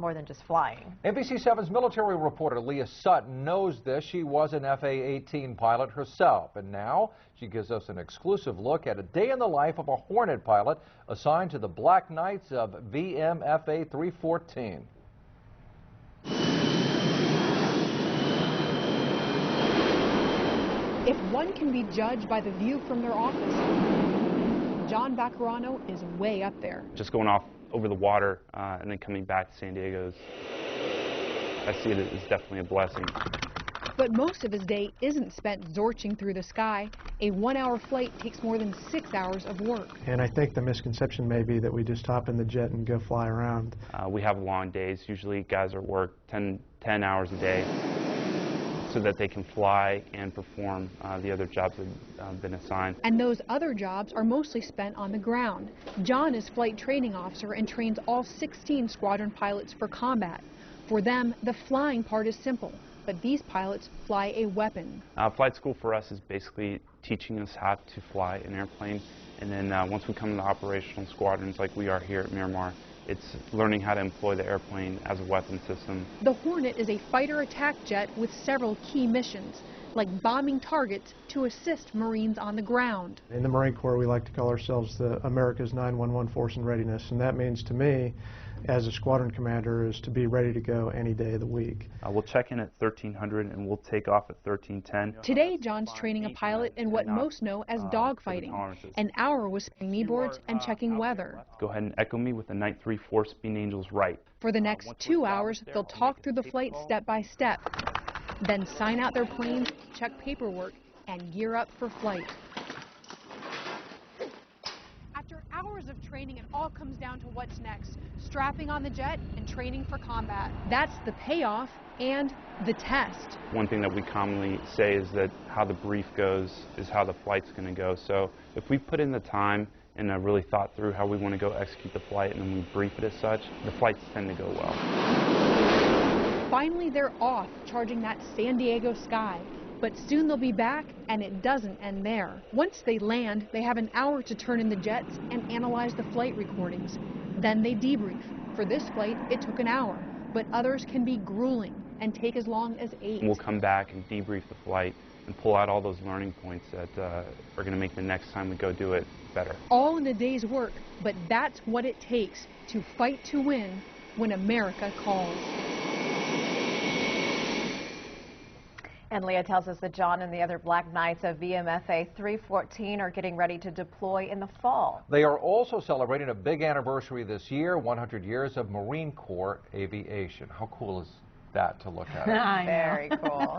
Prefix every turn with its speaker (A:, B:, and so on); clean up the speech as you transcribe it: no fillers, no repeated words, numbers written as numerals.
A: more than just flying.
B: NBC7's military reporter Leah Sutton knows this. She was an A-18 pilot herself, and now she gives us an exclusive look at a day in the life of a Hornet pilot assigned to the Black Knights of VMFA 314.
C: If one can be judged by the view from their office, John Baccarano is way up there.
D: Just going off over the water and then coming back to San Diego, I see it as definitely a blessing.
C: But most of his day isn't spent zorching through the sky. A 1-hour flight takes more than 6 hours of work.
E: And I think the misconception may be that we just hop in the jet and go fly around.
D: We have long days. Usually guys are work 10 hours a day so that they can fly and perform the other jobs that have been assigned.
C: And those other jobs are mostly spent on the ground. John is flight training officer and trains all 16 squadron pilots for combat. For them, the flying part is simple, but these pilots fly a weapon.
D: Flight school for us is basically teaching us how to fly an airplane, and then once we come into operational squadrons like we are here at Miramar, it's learning how to employ the airplane as a weapon system.
C: The Hornet is a fighter attack jet with several key missions, like bombing targets to assist Marines on the ground.
E: In the Marine Corps, we like to call ourselves the America's 911 Force in Readiness, and that means to me, as a squadron commander, is to be ready to go any day of the week.
D: We'll check in at 1300 and we'll take off at 1310.
C: Today, John's training a pilot in what most know as dogfighting. An hour was spent kneeboards and checking weather.
D: Go ahead and echo me with the Night 3 Force Bean Angels right.
C: For the next 2 hours, they'll talk through the flight step by step, then sign out their planes, check paperwork, and gear up for flight. After hours of training, it all comes down to what's next: strapping on the jet and training for combat. That's the payoff and the test.
D: One thing that we commonly say is that how the brief goes is how the flight's going to go. So if we put in the time and really thought through how we want to go execute the flight and then we brief it as such, the flights tend to go well.
C: Finally, they're off, charging that San Diego sky. But soon they'll be back, and it doesn't end there. Once they land, they have an hour to turn in the jets and analyze the flight recordings. Then they debrief. For this flight, it took an hour, but others can be grueling and take as long as 8.
D: We'll come back and debrief the flight and pull out all those learning points that are going to make the next time we go do it better.
C: All in a day's work, but that's what it takes to fight to win when America calls.
A: And Leah tells us that John and the other Black Knights of VMFA 314 are getting ready to deploy in the fall.
B: They are also celebrating a big anniversary this year, 100 years of Marine Corps aviation. How cool is that to look at?
A: Very cool.